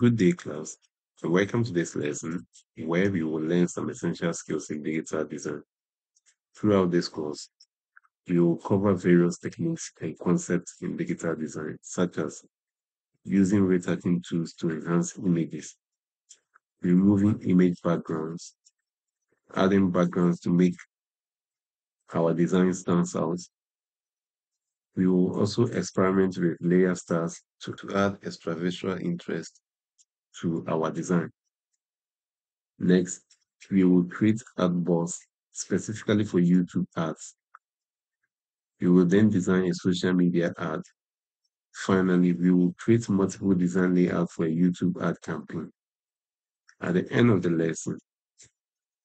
Good day, class. So welcome to this lesson where we will learn some essential skills in digital design. Throughout this course, we will cover various techniques and concepts in digital design, such as using retouching tools to enhance images, removing image backgrounds, adding backgrounds to make our design stand out. We will also experiment with layer styles to add extra visual interest to our design. Next, we will create artboards specifically for YouTube ads. We will then design a social media ad. Finally, we will create multiple design layouts for a YouTube ad campaign. At the end of the lesson,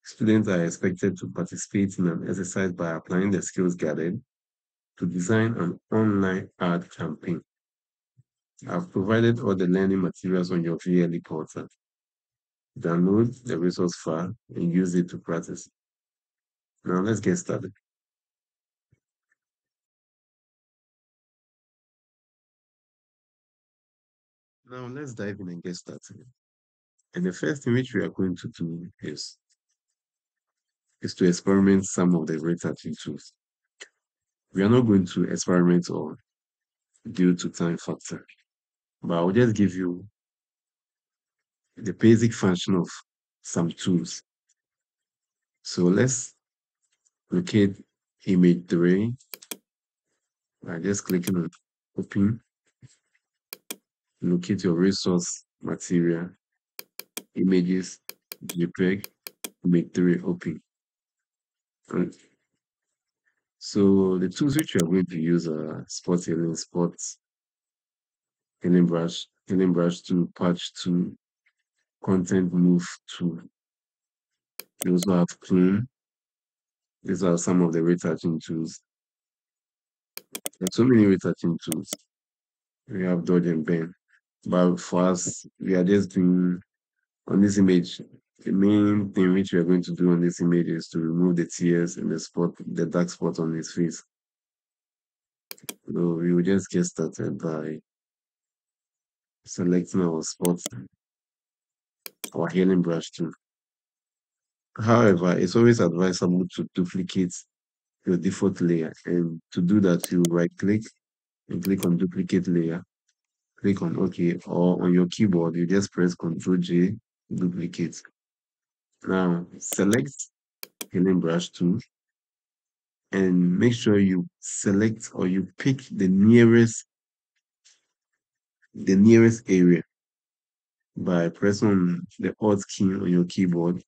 students are expected to participate in an exercise by applying the skills gathered to design an online ad campaign. I've provided all the learning materials on your VLE portal. Download the resource file and use it to practice. Now let's get started. Now let's dive in and get started. And the first thing which we are going to do is to experiment some of the retouching tools. We are not going to experiment all due to time factor, but I'll just give you the basic function of some tools. So let's locate image 3 by just clicking on open, locate your resource material, images, JPEG, image 3 open. And so the tools which we are going to use are healing brush tool, patch tool, content move tool. We also have clean. These are some of the retouching tools. There are so many retouching tools. We have dodge and bend. But for us, we are just doing on this image. The main thing which we are going to do on this image is to remove the tears and the dark spot on his face. So we will just get started by selecting our spots, our healing brush tool. However, it's always advisable to duplicate your default layer. And to do that, you right click and click on duplicate layer. Click on OK, or on your keyboard, you just press Ctrl J, duplicate. Now select healing brush tool and make sure you select or you pick the nearest area by pressing the Alt key on your keyboard.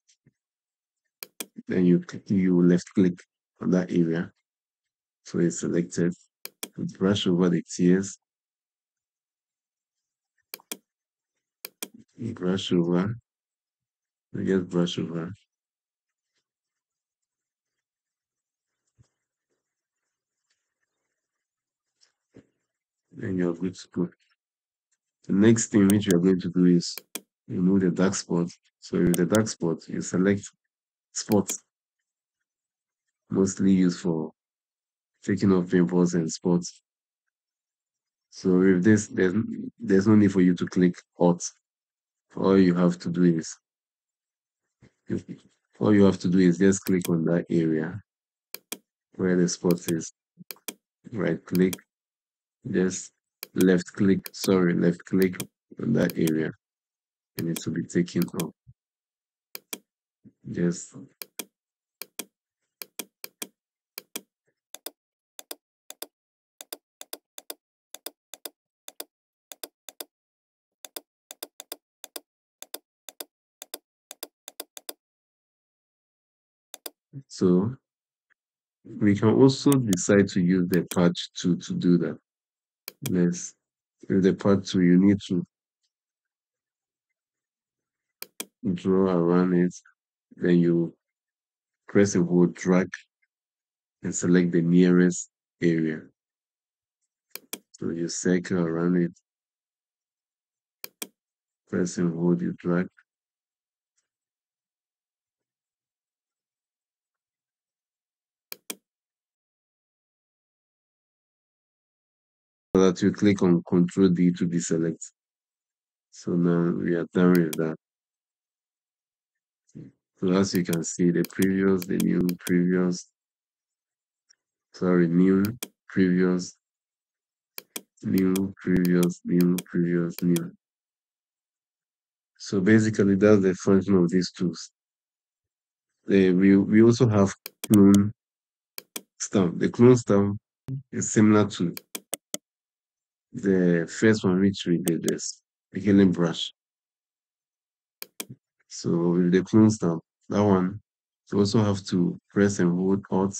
Then you left click on that area. So it's selected. Brush over the tears. Brush over. Just brush over. And you're good to go. The next thing which you're going to do is remove the dark spot. So with the dark spot, you select spots, mostly used for taking off pimples and spots. So with this, there's no need for you to click Alt. All you have to do is just click on that area where the spot is. Right click, just left click on that area, and it will be taken off. Just so we can also decide to use the patch tool to do that. With the patch tool, you need to draw around it, then you press and hold drag and select the nearest area. So you circle around it, press and hold, you drag. So that you click on Ctrl D to deselect. So now we are done with that. So as you can see, the previous, the new, previous, sorry, new, previous, new, previous, new, previous, new. So basically, that's the function of these tools. We also have clone stamp. The clone stamp is similar to the first one which we did this, the healing brush. So with the clone stamp, that one, you also have to press and hold Alt.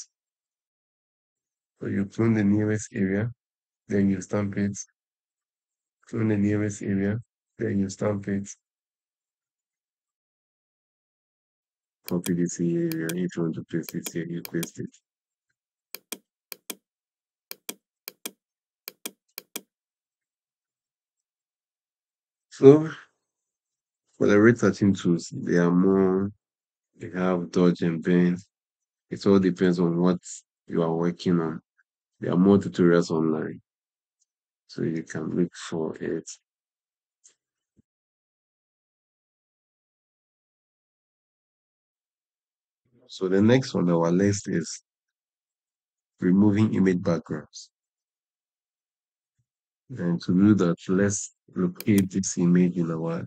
So you clone the nearest area, then you stamp it. Clone the nearest area, then you stamp it. Copy this area. If you want to paste it here, you paste it. So for the retouching tools, they are more, they have dodge and bend. It all depends on what you are working on. There are more tutorials online, so you can look for it. So the next on our list is removing image backgrounds. And to do that, let's locate this image in our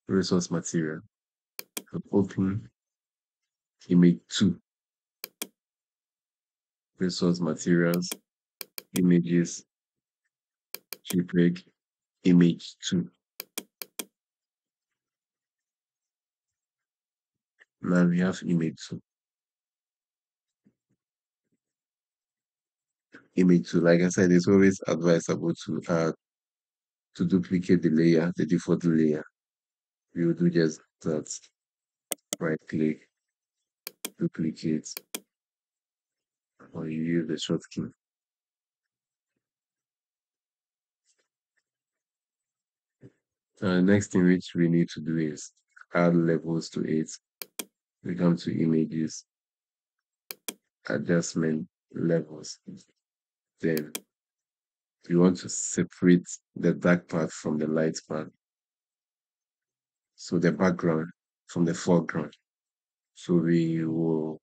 resource material. So open image 2, resource materials, images, JPEG, image 2. Now we have image 2. Image 2, like I said, it's always advisable to duplicate the layer, the default layer. We will do just that. Right click, duplicate, or you use the shortcut. Next thing which we need to do is add levels to it. We come to images, adjustment levels. Then you want to separate the dark part from the light part. So the background from the foreground. So we will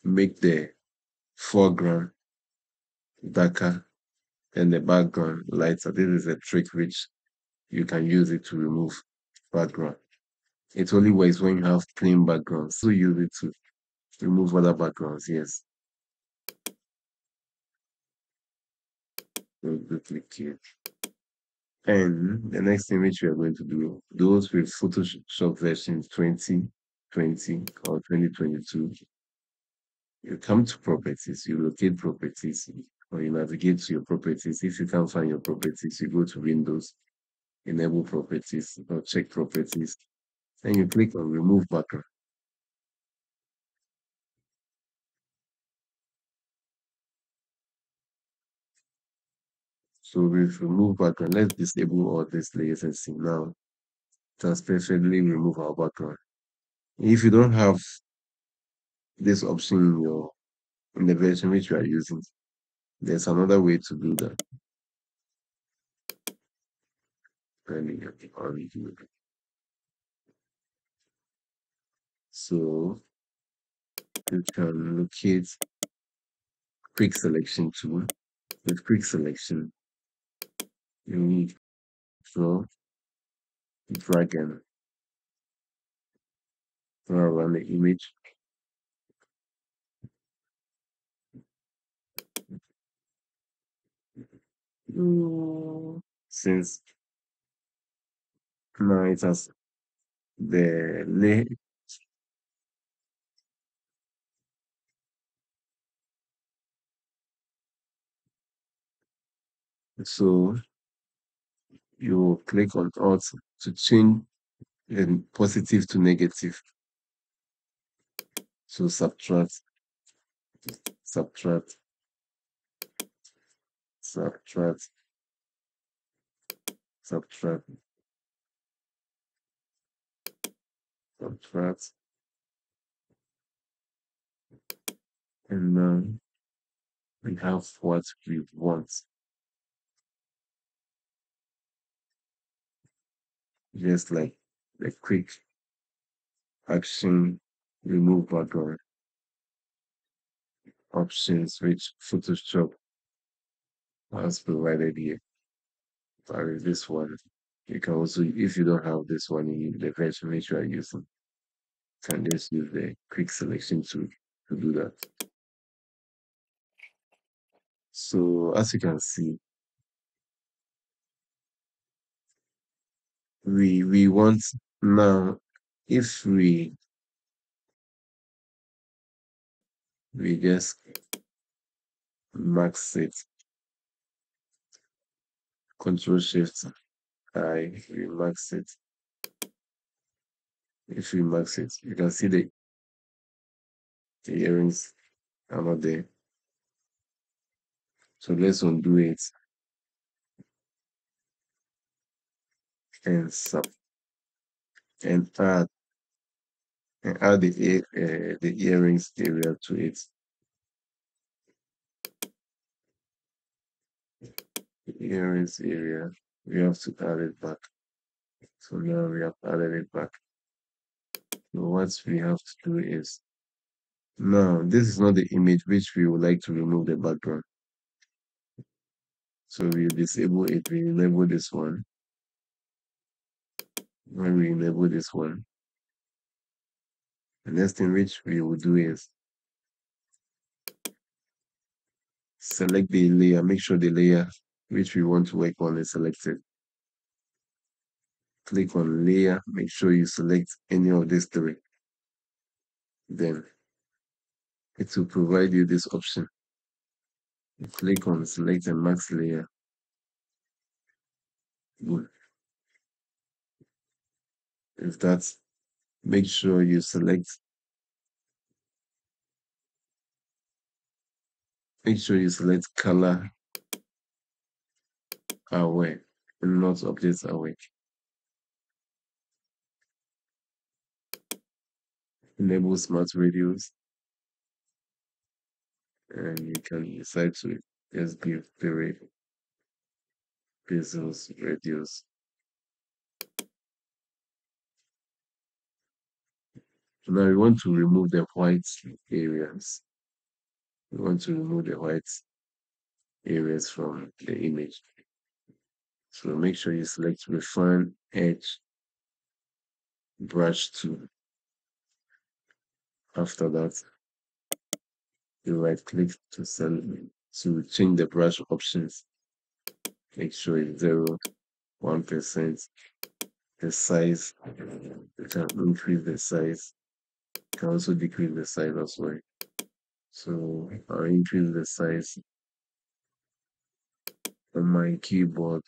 make the foreground darker and the background lighter. This is a trick which you can use it to remove background. It only works when you have plain backgrounds. So use it to remove other backgrounds, yes. So duplicate. And the next thing which we are going to do, those with Photoshop version 2020 or 2022, you come to properties, you locate properties, or you navigate to your properties. If you can't find your properties, you go to Windows, enable properties, or check properties, and you click on remove background. So with remove background, let's disable all these layers and see now. It has perfectly remove our background. If you don't have this option in the version which you are using, there's another way to do that. So you can locate quick selection tool. With quick selection, you need to drag and draw around the image. Since now it has the lay, so you click on Alt to change positive to negative. So subtract, subtract, subtract, subtract, subtract, and now we have what we want. just like the quick action remove background options which Photoshop has provided here. With this one, you can also, if you don't have this one in the version which you are using, you can just use the quick selection tool to do that. So as you can see, we want now, if we just max it, Control Shift I, we max it. If we max it, you can see the earrings are not there. So let's undo it and sub and add the earrings area to it. The earrings area, we have to add it back. So now we have added it back. So what we have to do is, now this is not the image which we would like to remove the background. So we disable it, we enable this one. When we enable this one, the next thing which we will do is select the layer, make sure the layer which we want to work on is selected. Click on layer, make sure you select any of these three. Then it will provide you this option. You click on select and max layer. Good. If that's, make sure you select, color aware and not objects aware. Enable smart radios, and you can decide to just give period pixels radius. So now we want to remove the white areas. We want to remove the white areas from the image. So make sure you select refine edge brush tool. After that, you right click to change the brush options. Make sure it's 0, 1%. The size, you can increase the size. You can also decrease the size as well. So I'll increase the size on my keyboard.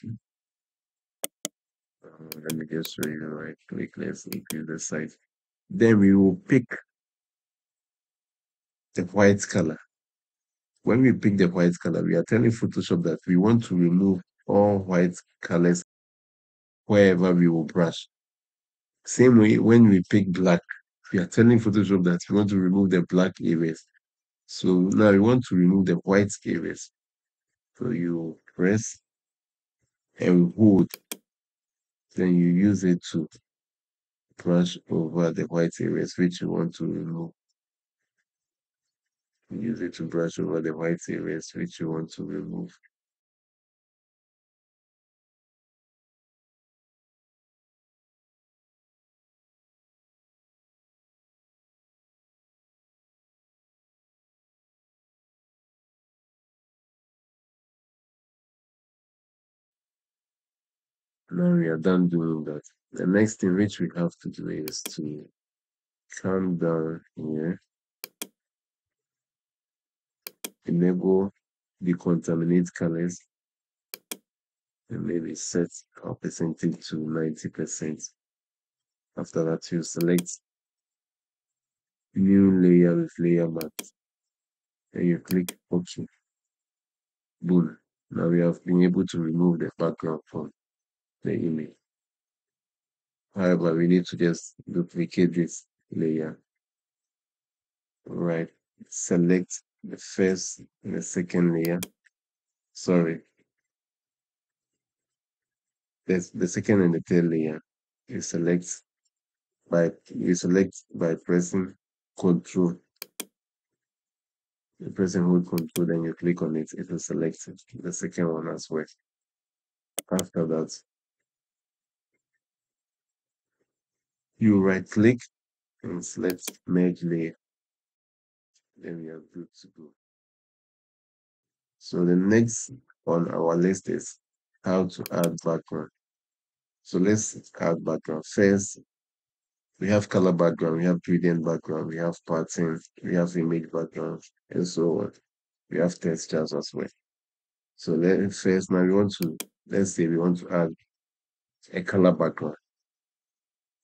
Let me just show you, right click, let's increase the size. Then we will pick the white color. When we pick the white color, we are telling Photoshop that we want to remove all white colors wherever we will brush. Same way, when we pick black, we are telling Photoshop that we want to remove the black areas. So now we want to remove the white areas. So you press and hold, then you use it to brush over the white areas which you want to remove. Use it to brush over the white areas which you want to remove. Now we are done doing that. The next thing which we have to do is to come down here, enable decontaminate colors, and maybe set our percentage to 90%. After that, you select new layer with layer mask, and you click OK. Boom. Now we have been able to remove the background from the image. However, we need to just duplicate this layer. Right. Select the first and the second layer. Sorry. There's the second and the third layer. You select by pressing Control. You press and hold Control, then you click on it. It will select it. The second one as well. After that, you right click and select Merge Layer. Then we are good to go. So the next on our list is how to add background. So let's add background. First, we have color background, we have gradient background, we have pattern, we have image background, and so on. We have textures as well. So first now let's say we want to add a color background.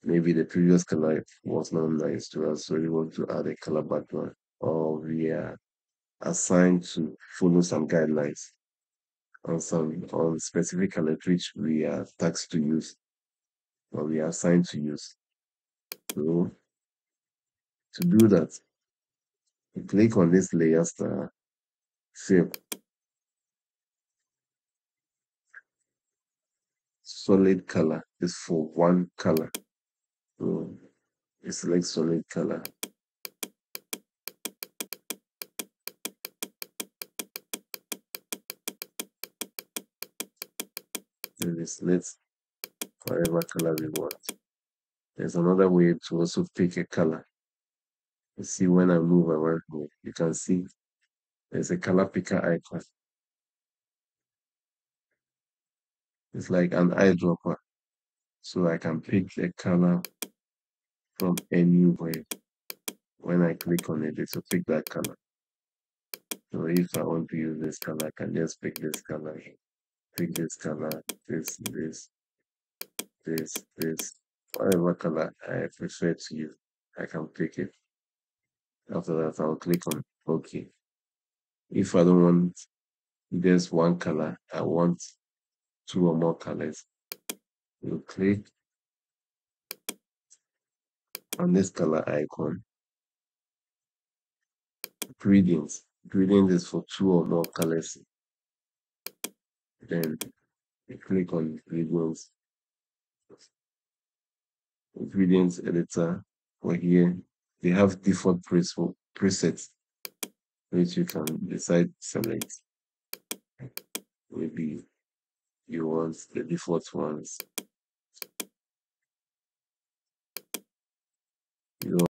Maybe the previous color was not nice to us, so we want to add a color background, or we are assigned to follow some guidelines on specific color which we are tasked to use or we are assigned to use. So to do that, you click on this layer star, fill, solid color is for one color. So you select solid color. Then we select whatever color we want. There's another way to also pick a color. You see when I move around here, you can see there's a color picker icon. It's like an eyedropper. So I can pick a color from anywhere. When I click on it, it will pick that color. So if I want to use this color, I can just pick this color, pick this color, this, whatever color I prefer to use, I can pick it. After that, I'll click on OK. If I don't want just one color, I want two or more colors. You click on this color icon. Gradient. Gradient is for two or more colors. Then you click on gradients. Ingredients editor for here. They have default presets which you can decide to select. Maybe you want the default ones. You know,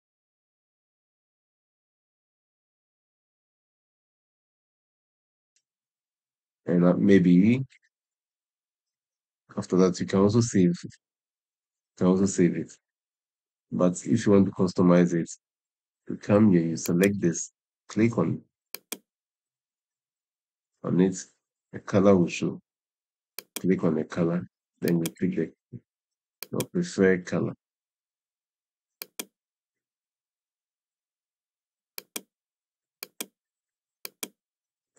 and maybe after that you can also save it. You can also save it. But if you want to customize it, you come here, you select this, click on it, a color will show. Click on the color, then you pick your preferred color.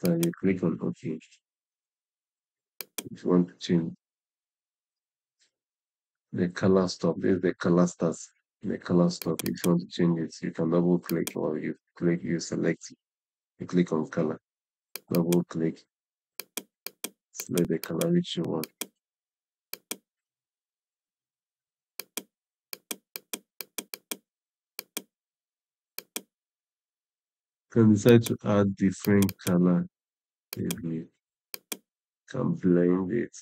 Then you click on OK. If you want to change the color stop, this is the color starts. The color stop. If you want to change it, you can double click or you click, you select, you click on color, double click, select the color which you want. You can decide to add different color. Maybe you can blend it.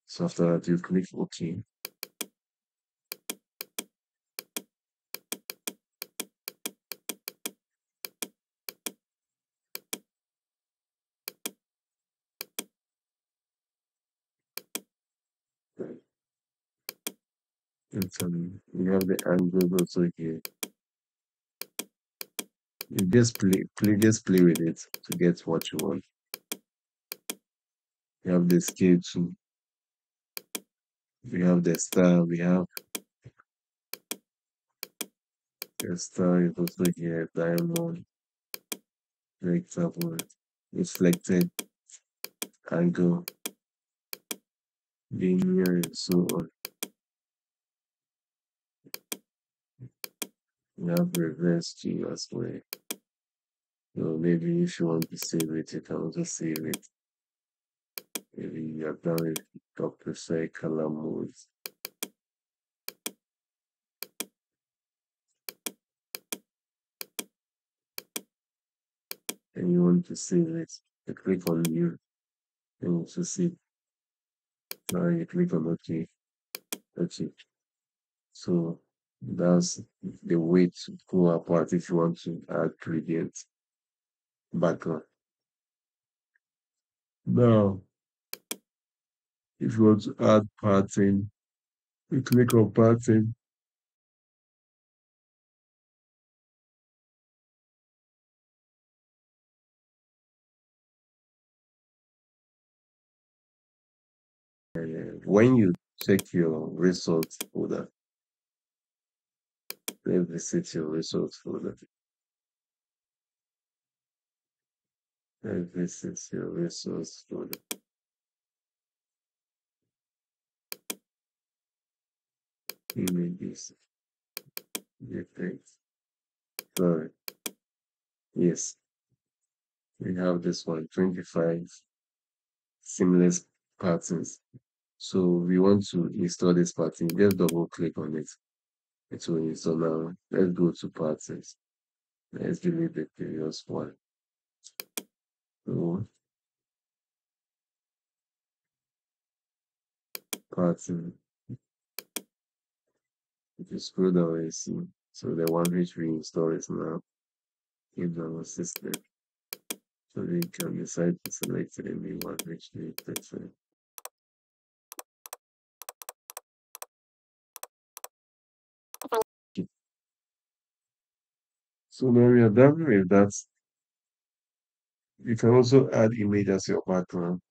So after that, you click OK. And you have the angle also here. You just play with it to get what you want. You have the scale too. We have the star. We have the star is also here. Diamond, rectangle, reflected, angle, linear, and so on. We have reverse G as well. So maybe if you want to save it, you can also save it. Maybe you have done it up to say color modes. And you want to save it, you click on new and also see. Now you click on OK. Okay. So that's the way to go apart if you want to add gradient background. Now, if you want to add pattern, you click on pattern. When you check your results folder, let's visit your results folder. Let's visit your results folder. Images, effects. Sorry. Yes, we have this one, 25 seamless patterns. So we want to install this pattern. Just double click on it. It will install now. Let's go to patterns. Let's delete the previous one. So pattern. If you scroll down and see. So the one which we install is now in our system. So we can decide to select any one which we prefer. So when we are done with that, you can also add image as your background.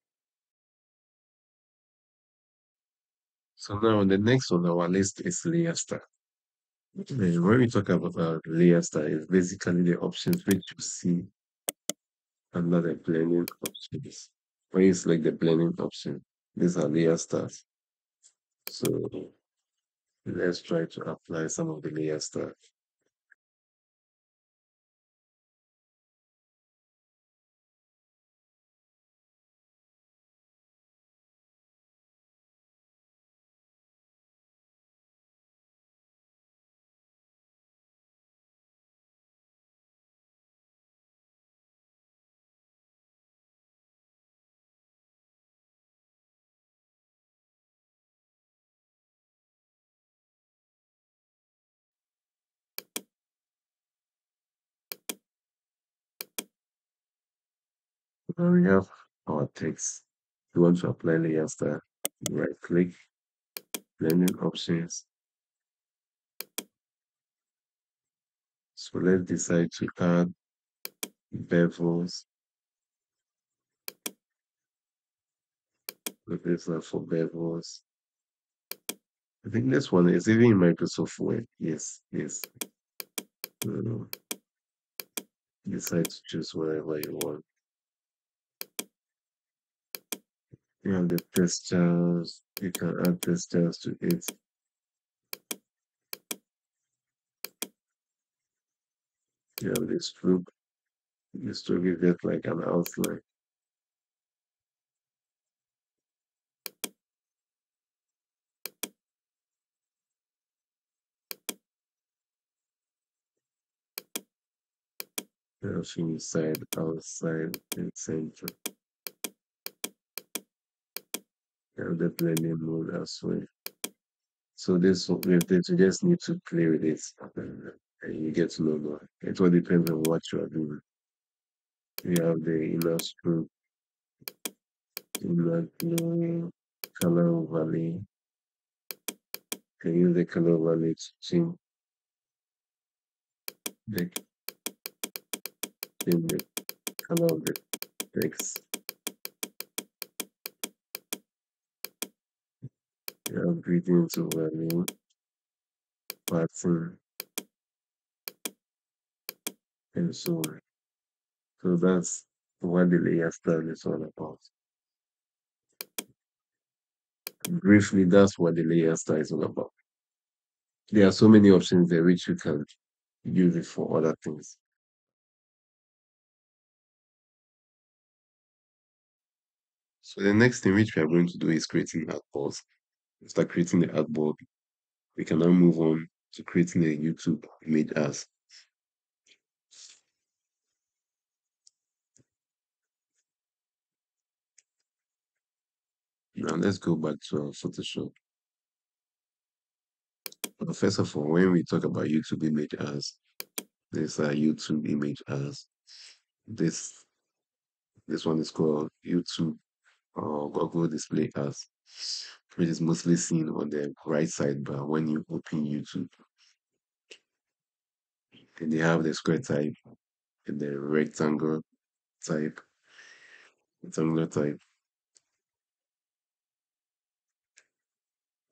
So now the next on our list is layer style. And when we talk about layer style, it's basically the options which you see under the blending options. When you select the blending option, these are layer styles. So let's try to apply some of the layer styles. Now we have our text. You want to apply layer style, right click, blending options. So let's decide to add bevels. So this is for bevels. I think this one is even in Microsoft Word. Yes, yes. Uh, decide to choose whatever you want. You have the textures. You can add textures to it. You have the stroke. The stroke is just like an outline. You have inside, outside, and center. You have the blending mode as well. So this with this, you just need to play with it, and you get to know more. It all depends on what you are doing. You have the inner stroke, inner glow, color overlay. Can use the color overlay to the, change the color of the text. You have greetings overlay, pattern, and so on. So that's what the layer style is all about. Briefly, that's what the layer style is all about. There are so many options there which you can use it for other things. So the next thing which we are going to do is creating artboards. After creating the artboard, we can now move on to creating a YouTube image as. Now let's go back to our Photoshop. First of all, when we talk about YouTube image as, there's a YouTube image as. This this one is called YouTube or Google Display as, which is mostly seen on the right sidebar when you open YouTube. And they have the square type and the type, rectangular type.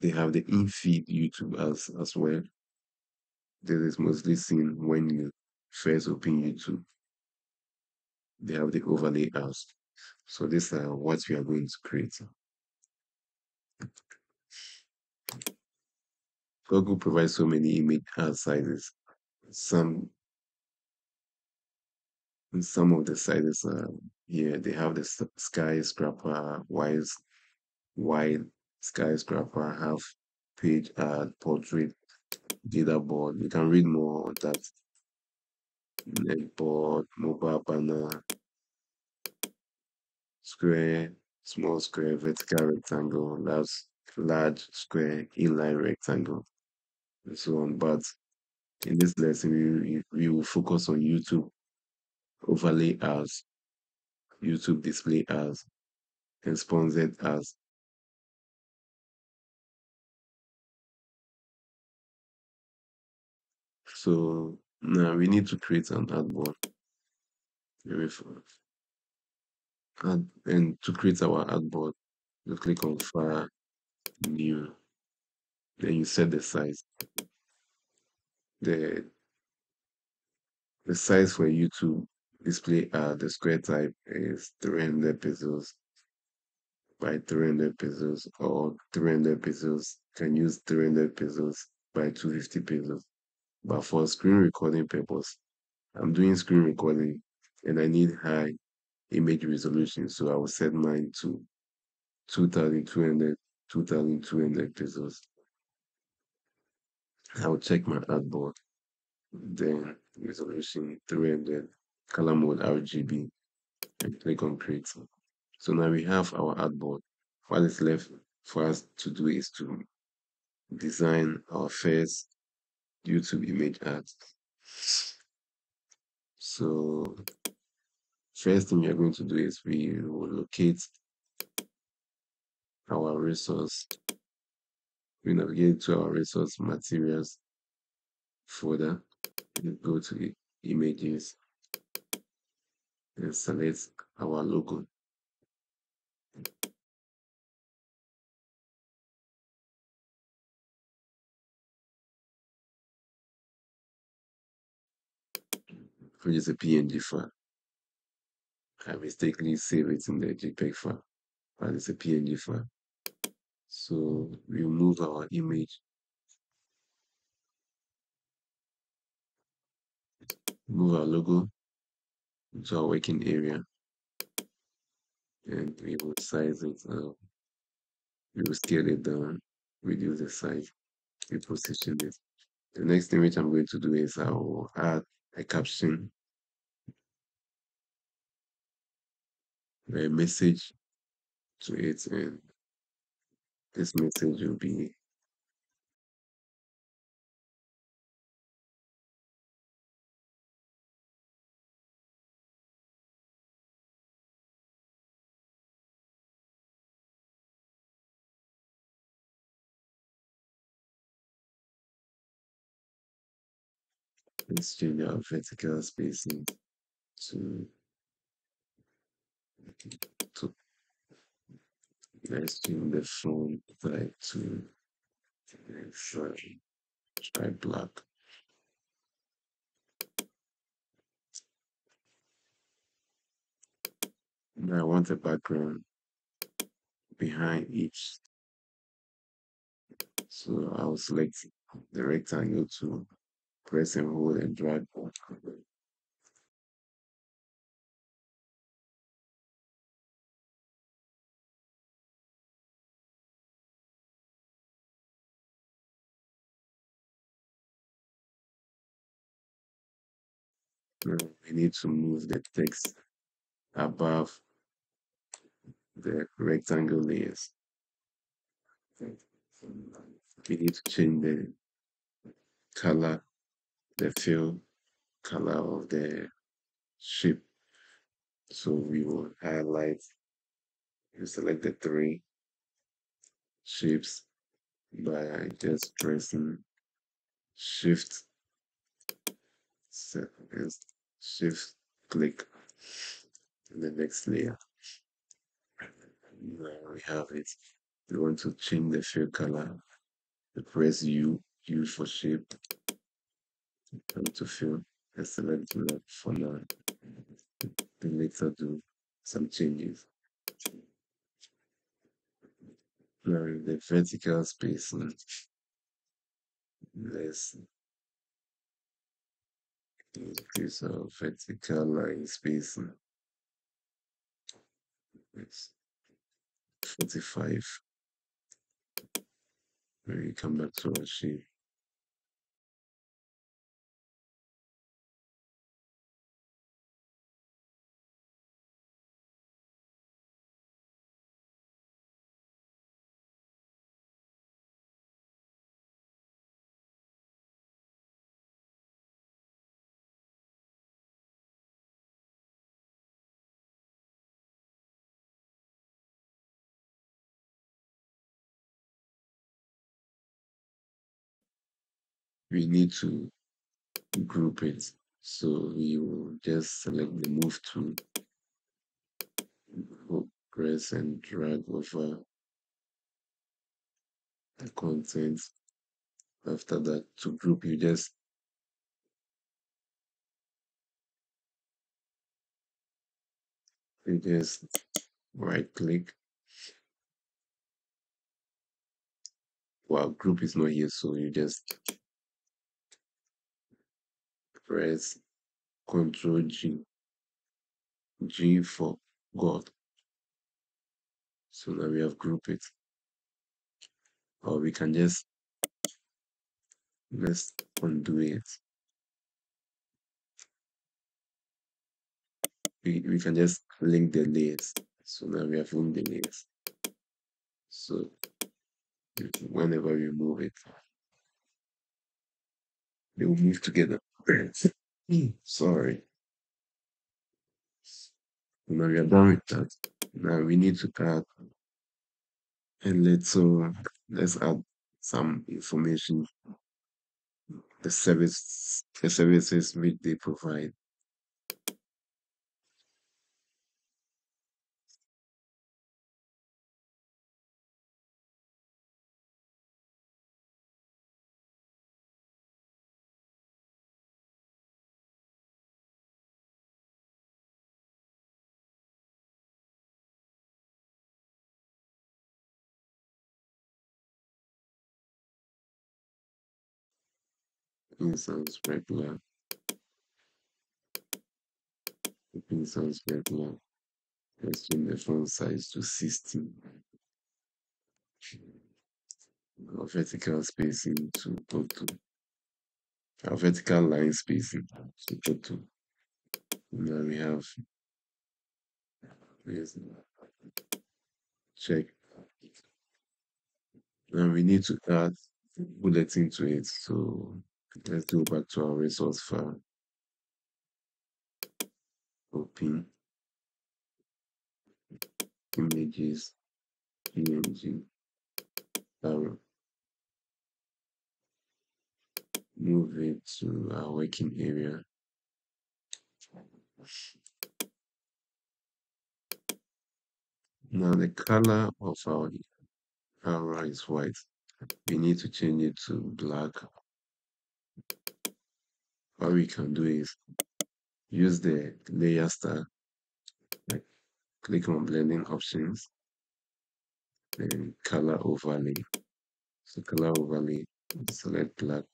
They have the in-feed YouTube as well. This is mostly seen when you first open YouTube. They have the overlay as. So these are what we are going to create. Google provides so many image ad sizes. Some some of the sizes are here. They have the skyscraper, wide skyscraper, half page ad, portrait, data board. You can read more on that. Netboard, mobile banner, square, small square, vertical rectangle, large square, inline rectangle, and so on. But in this lesson, we will focus on YouTube overlay as, YouTube display as, and sponsored as. So now we need to create an artboard. And to create our artboard, you click on File, New, then you set the size. The the size for you to display the square type is 300 pixels by 300 pixels, or 300 pixels. Can use 300 pixels by 250 pixels. But for screen recording purpose, I'm doing screen recording and I need high image resolution, so I will set mine to 2200 2200 pixels. I will check my artboard, then resolution 300, color mode RGB, and click on create. So now we have our artboard. What is left for us to do is to design our first YouTube image art. So first thing we are going to do is we will locate our resource. We navigate to our resource materials folder and go to images and select our logo. Which is a PNG file. I mistakenly save it in the JPEG file, but it's a PNG file. So we move our image, move our logo to our working area, and we will size it. We will scale it down, reduce the size, we position it. The next thing which I'm going to do is I will add a caption, a message to it, and this message will be let's change our vertical spacing to to let's change the font type to try black. Now I want a background behind each. So I'll select the rectangle tool press and hold and drag. Now we need to move the text above the rectangle layers. We need to change the color, the fill color of the shape. So we will highlight, you select the three shapes by just pressing shift, shift click in the next layer. Now we have it. We want to change the fill color. We press U for shape, and to fill, and select that for now. Then later do some changes. Now in the vertical spacing, let's increase our vertical line spacing. It's 45. When we come back to our shape, we need to group it. So we will just select the move tool, press and drag over the content. After that, to group, you just right click. Well, group is not here, so you just press Control G, G for God. So now we have group it, or we can just let's undo it. We can just link the layers. So now we have linked the layers. So whenever we move it, they will move together. Sorry. Now we are done with that. Now we need to add a little, let's add some information, the services which they provide. Sounds regular. Sounds regular. Let's change the font size to 16. Our vertical spacing to go to our vertical line spacing to go to. Now we have, yes, check. Now we need to add bulletin to it. So let's go back to our resource file. Open images, PNG, arrow. Move it to our working area. Now the color of our arrow is white. We need to change it to black. What we can do is use the layer star, like click on blending options, then color overlay. So color overlay, select black.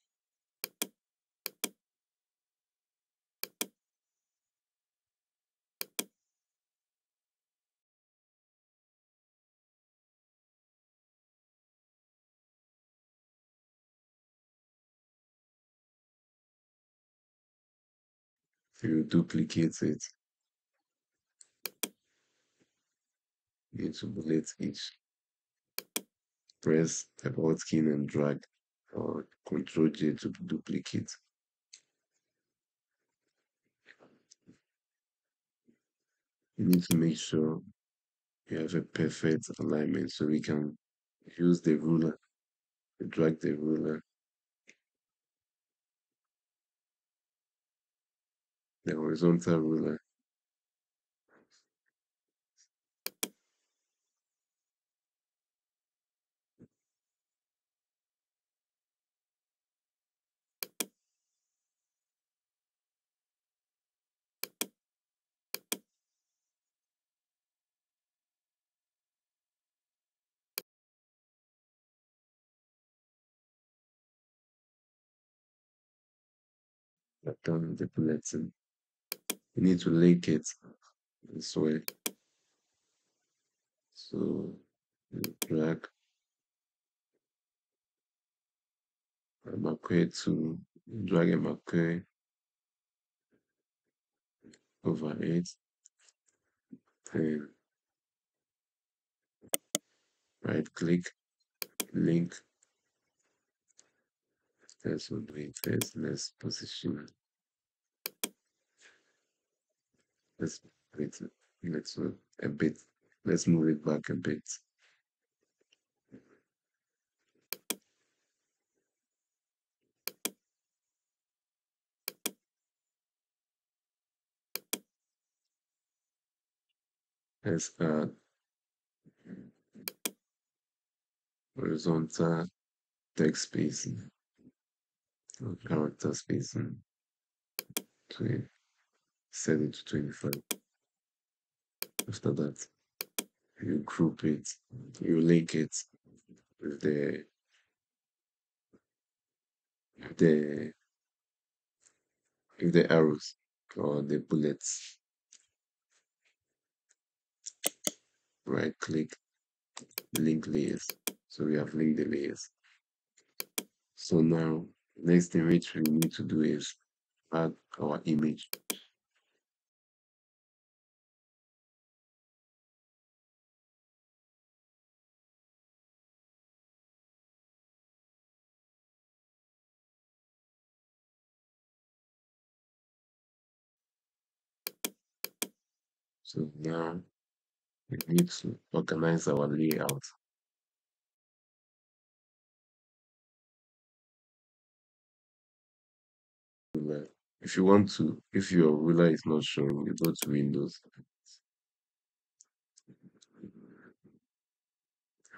You duplicate it, you need to bullet each. Press the Alt key and drag or Control J to duplicate. You need to make sure you have a perfect alignment so we can use the ruler, drag the ruler, the horizontal ruler. Down the bulletin. You need to link it this way. So you drag a marquee to drag a marquee over it and right click, link. That's what we first. Let's position. Let's wait. Let's a bit. Let's move it back a bit. Let's add horizontal text spacing or character spacing to set it to 25. After that, you group it, you link it with the with the arrows or the bullets. Right click, link layers. So we have linked the layers. So now, next thing which we need to do is add our image. So now we need to organize our layout. If you want to, if your ruler is not showing, you go to Windows.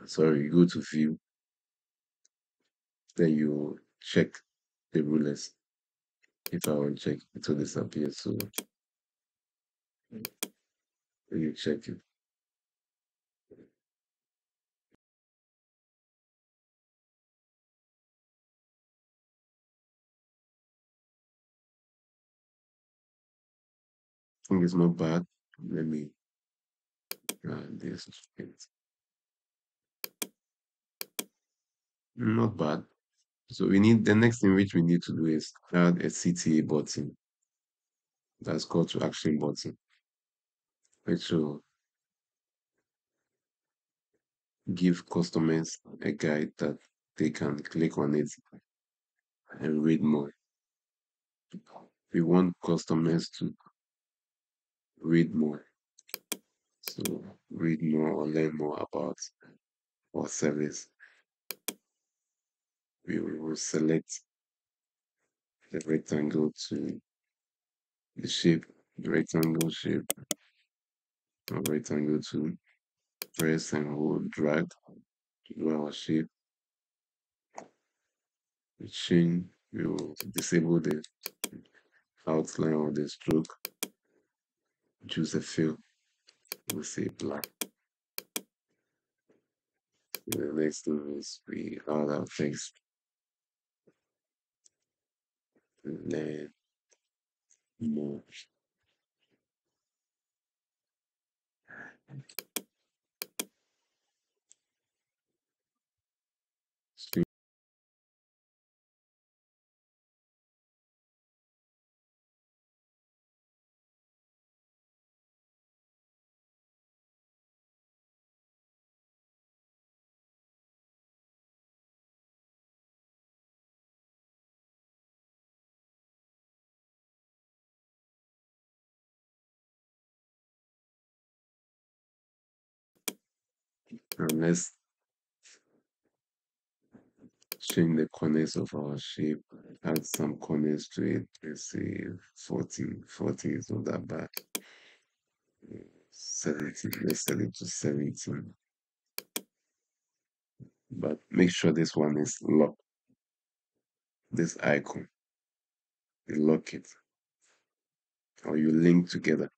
Sorry, you go to View, then you check the rulers. If I want to check, it will disappear. So you check it. I think it's not bad. Let me this. Not bad. So we need the next thing which we need to do is add a CTA button. That's called to action button, which will give customers a guide that they can click on it and read more. We want customers to read more. So read more or learn more about our service. We will select the rectangle to the shape, the rectangle shape, or rectangle to press and hold drag to do our shape. We change, we will disable the outline or the stroke, choose a fill, we'll say black. The next thing is we add our text, learn more. And let's change the corners of our shape, add some corners to it. Let's say 14. 14 is not that bad. 17, let's set it to 17. But make sure this one is locked. This icon, you lock it, or you link together.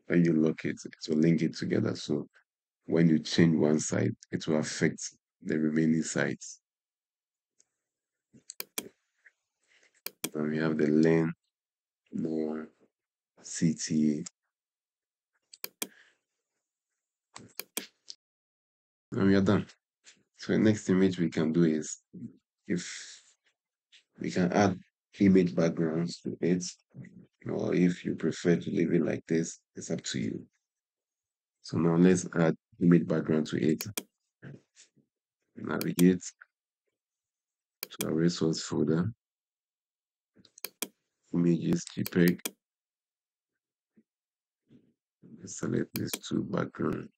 When you lock it, it will link it together. So when you change one side, it will affect the remaining sides. And we have the length, more CTA. And we are done. So the next image we can do is, if we can add image backgrounds to it, or if you prefer to leave it like this, it's up to you. So now let's add image background to it. Navigate to our resource folder, images, JPEG, select these two background.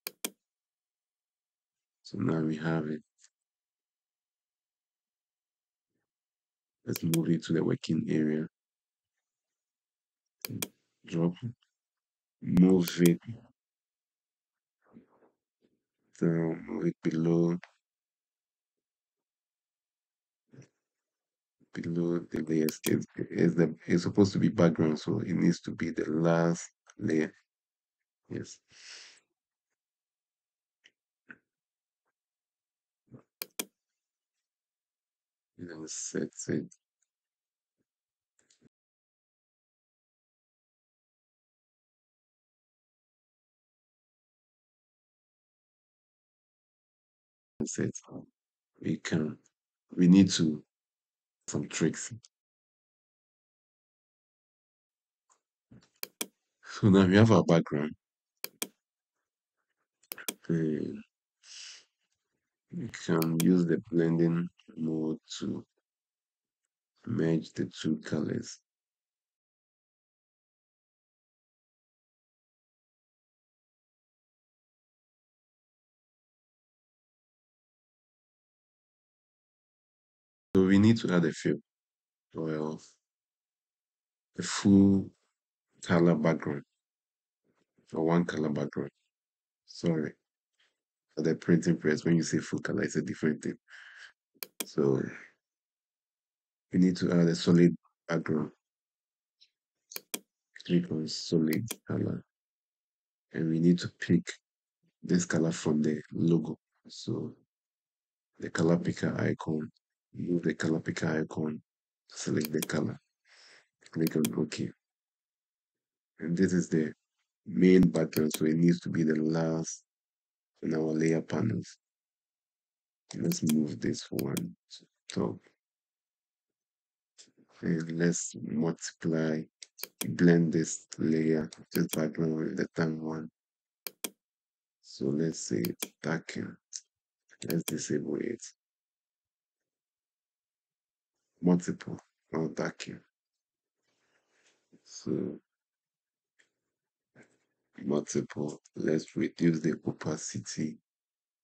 So now we have it. Let's move it to the working area. Drop, move it down, move it below the layers. It's supposed to be background, so it needs to be the last layer. Yes. Then set it. Set. We need to some tricks. So now we have our background. And we can use the blending mode to merge the two colors. So we need to add a fill, well, a full color background, or one color background. Sorry, for the printing press, when you say full color, it's a different thing. So we need to add a solid background. Click on solid color, and we need to pick this color from the logo. So the color picker icon, move the color picker icon, select the color, click on OK. And this is the main background, so it needs to be the last in our layer panels. Let's move this one to top, and let's multiply, blend this layer, this background with the tan one. So let's say darken. Let's disable it. Multiple or darken. So multiple. Let's reduce the opacity.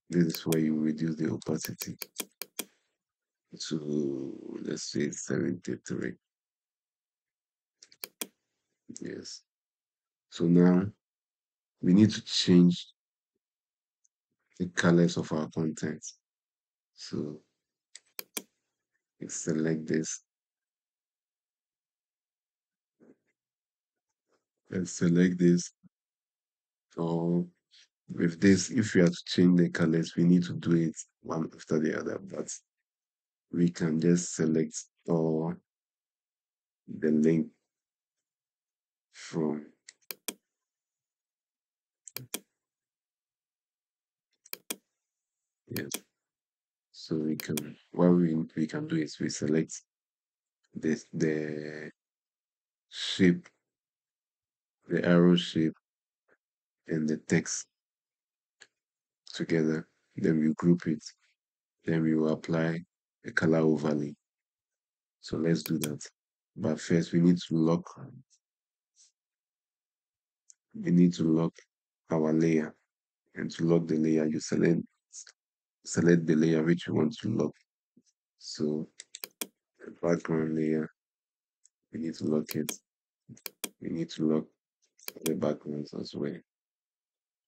This is where you reduce the opacity to, let's say, 73. Yes. So now we need to change the colors of our content. So select this and select this. Or with this, if we have to change the colors, we need to do it one after the other. But we can just select all the link from yes. So we can, what we can do is we select this, the shape, the arrow shape, and the text together. Then we group it. Then we will apply a color overlay. So let's do that. But first we need to lock our layer. And to lock the layer, you select the layer which you want to lock. So the background layer, we need to lock it. We need to lock the backgrounds as well.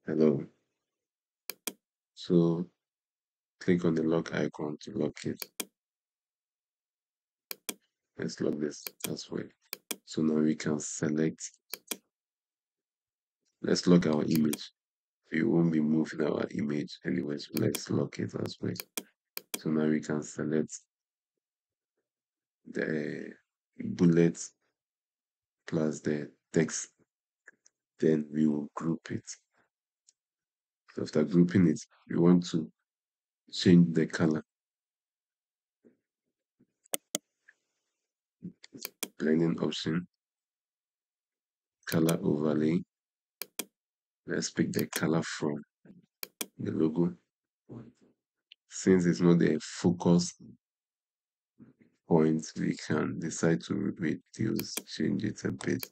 Hello. So click on the lock icon to lock it. Let's lock this as well. So now we can select, let's lock our image. We won't be moving our image anyways. Let's lock it as well. So now we can select the bullet plus the text. Then we will group it. So after grouping it, we want to change the color. Blending option, color overlay. Let's pick the color from the logo. Since it's not the focus point, we can decide to reduce, change it a bit.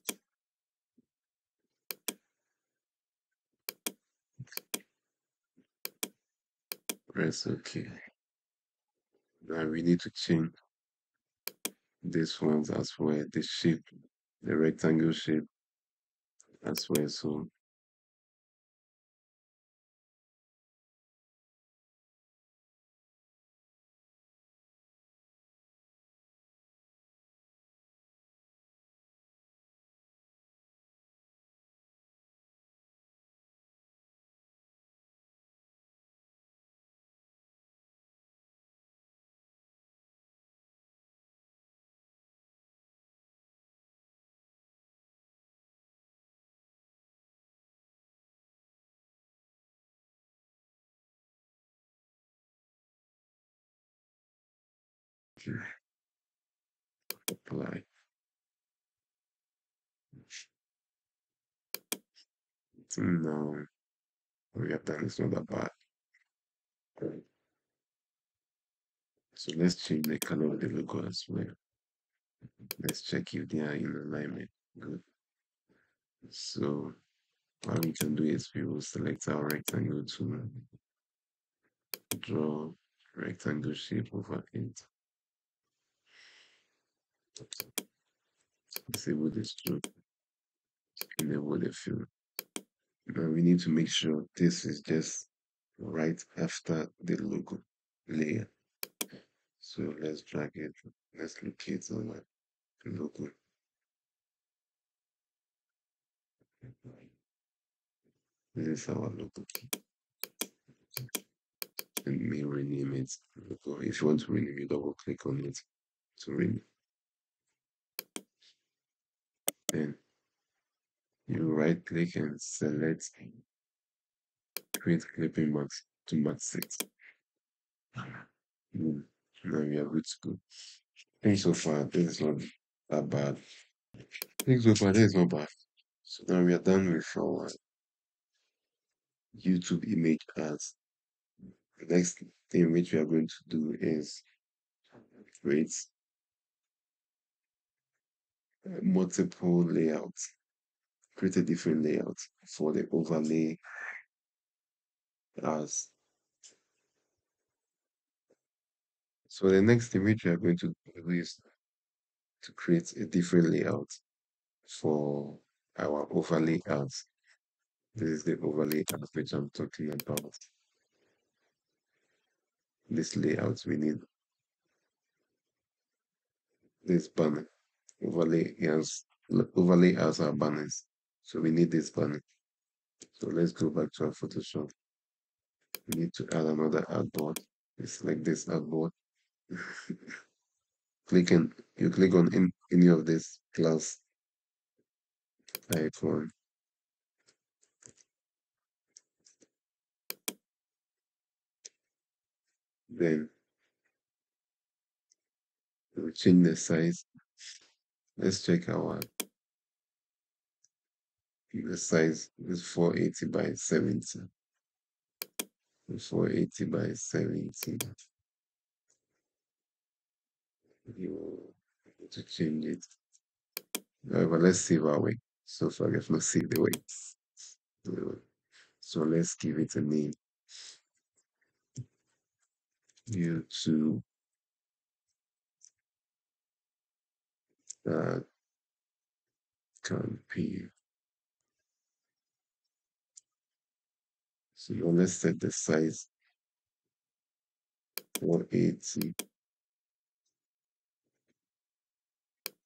Press OK. Now we need to change this ones as well, the shape, the rectangle shape as well. So apply. Now we have done, it's not that bad. So let's change the color of the logo as well. Let's check if they are in alignment. Good. So what we can do is we will select our rectangle to draw rectangle shape over it. Disable the stroke, enable the fill. Now we need to make sure this is just right after the logo layer. So let's drag it. Let's locate our logo. This is our logo. And may rename it logo. If you want to rename it, double click on it to rename. Then you right click and select create clipping mask to mask it. Boom. Now we are good to go. I think so far this is not that bad. I think so far this is not bad. So now we are done with our YouTube image ads. The next thing which we are going to do is create multiple layouts. Create a different layout for the overlay as. So the next thing which we are going to do is to create a different layout for our overlay ads. This is the overlay ads which I'm talking about. This layout, we need this banner. Overlay as our banners. So we need this banner. So let's go back to our Photoshop. We need to add another artboard. It's like this artboard. You click on any of this class icon. Then we'll change the size. Let's check the size is 480 by 70. 480 by 70. You need to change it. However, let's save our weight. So far, we have not saved the weight. So let's give it a name. YouTube that campaign. So now let's set the size 480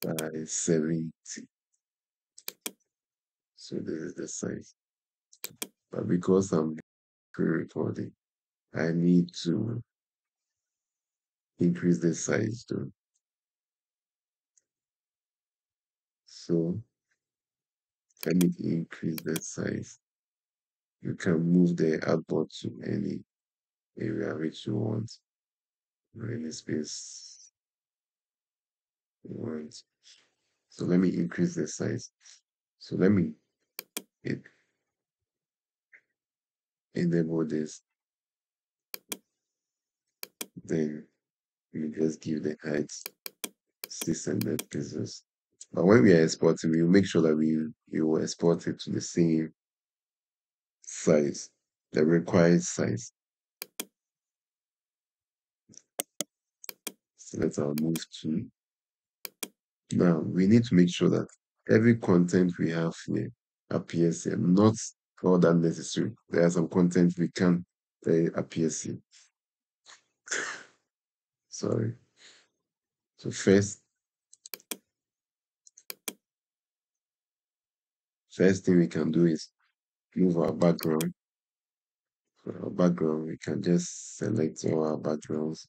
by 70. So this is the size. But because I'm pre-recording, I need to increase the size too. So let me increase the size. You can move the artboard to any area which you want, or any space you want. So let me increase the size. So let me e- enable this. Then you just give the height 600 pixels. But when we are exporting, we will make sure that we will export it to the same size, the required size. So let's move to. Now we need to make sure that every content we have here appears here, not all that necessary. There are some content we can appears here. Sorry. So first thing we can do is move our background. For our background, we can just select all our backgrounds.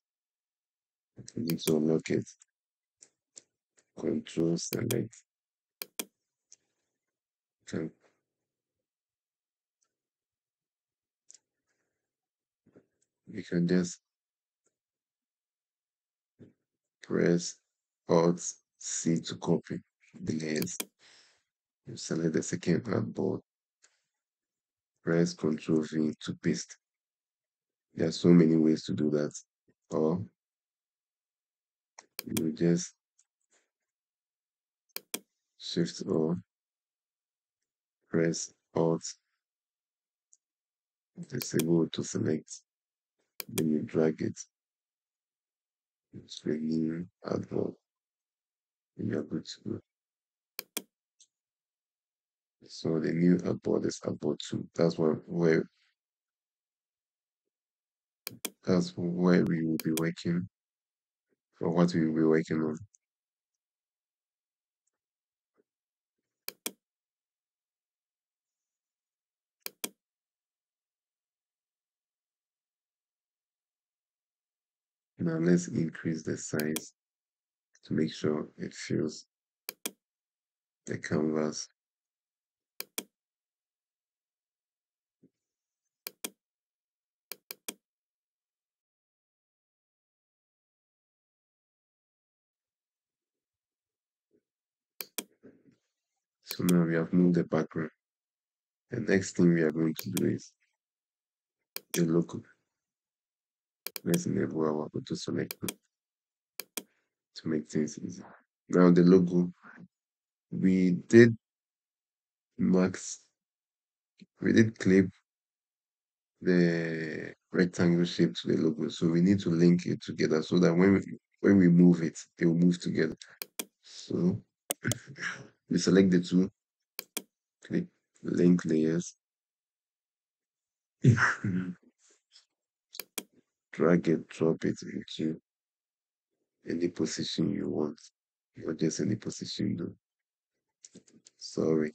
We need to unlock it. Control select. Can we can just press Alt C to copy the layers. You select the second artboard. Press Control V to paste. There are so many ways to do that. Or you just Shift or press Alt disable to select. Then you drag it to a new artboard. And you're good to go. So the new artboard is artboard 2. That's where we will be working, or what we will be working on. Now let's increase the size to make sure it fills the canvas. So now we have moved the background. The next thing we are going to do is the logo. Let's enable our auto select to make things easy. Now the logo, we did max, we did clip the rectangle shape to the logo. So we need to link it together so that when we move it, it will move together. So we select the two, click link layers, drag it, drop it into any position you want, or just any position though. Sorry,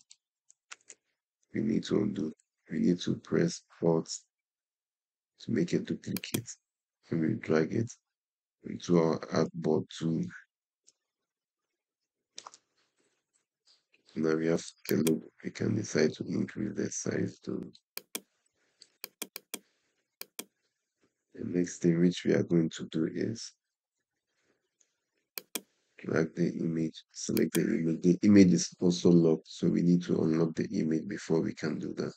we need to undo. We need to press Alt to make a duplicate. And we drag it into our artboard tool. Now we have the logo. We can decide to increase the size to the next thing which we are going to do is drag the image, select the image. The image is also locked, so we need to unlock the image before we can do that.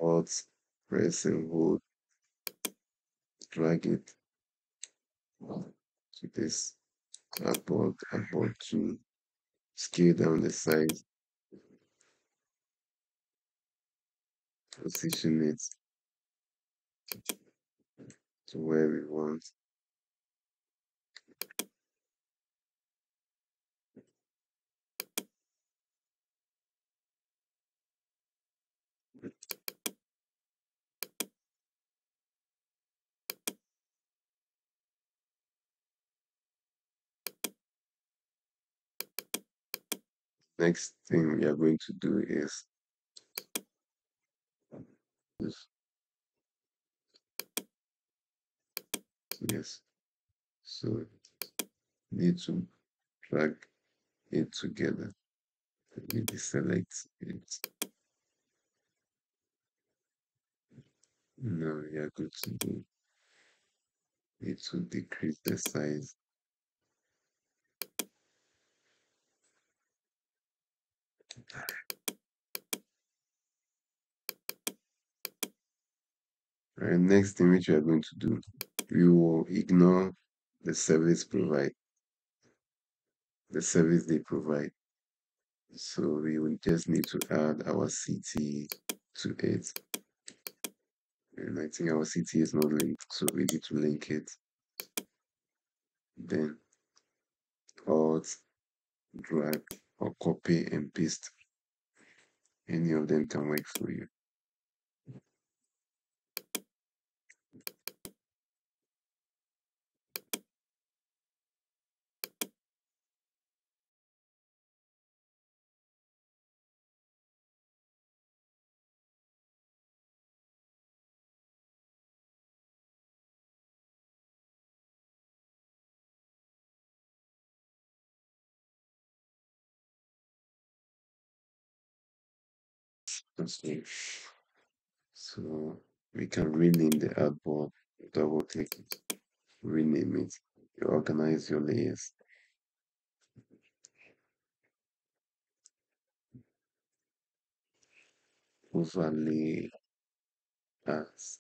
Alt, press and hold, drag it to this artboard 2, scale down the size position it to where we want. Next thing we are going to do is this. Yes. So need to plug it together. Let me select it. Now we are going to do it to decrease the size. And next thing which we are going to do, we will ignore the service they provide. So we will just need to add our CT to it. And I think our CT is not linked, so we need to link it. Then Alt, drag, or copy and paste. Any of them can work for you. Okay. So we can rename the artboard, double click it, rename it, you organize your layers. Overlay as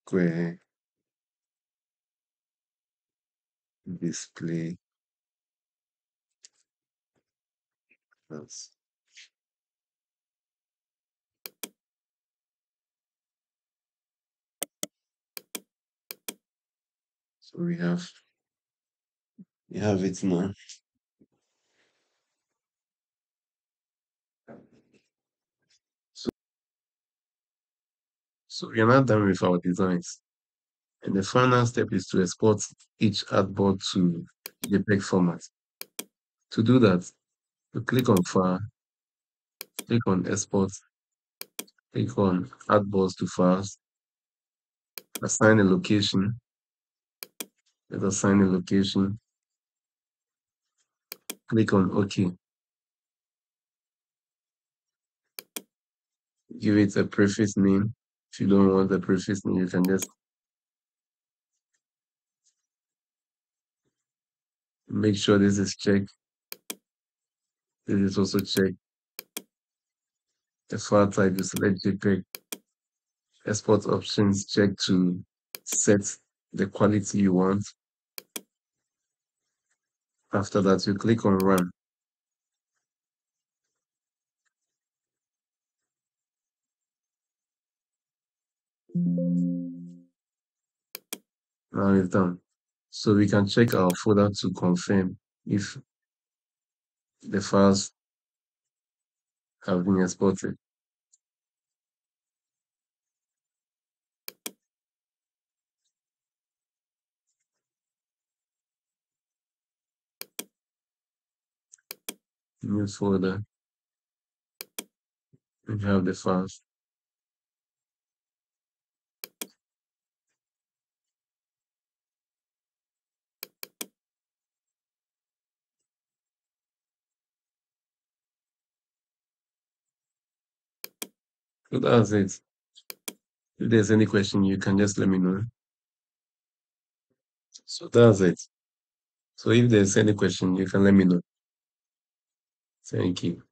square display as. So we have it now. So, so we are now done with our designs. And the final step is to export each artboard to JPEG format. To do that, you click on File, click on Export, click on Artboards to Files, assign a location. Let's assign a location. Click on OK. Give it a preface name. If you don't want the preface name, you can just make sure this is checked. This is also checked. The file type is select JPEG. Export options check to set the quality you want. After that, you click on Run. Now it's done. So we can check our folder to confirm if the files have been exported. New folder. We have the files. So that's it. If there's any question, you can just let me know. So that's it. So if there's any question, you can let me know. Thank you.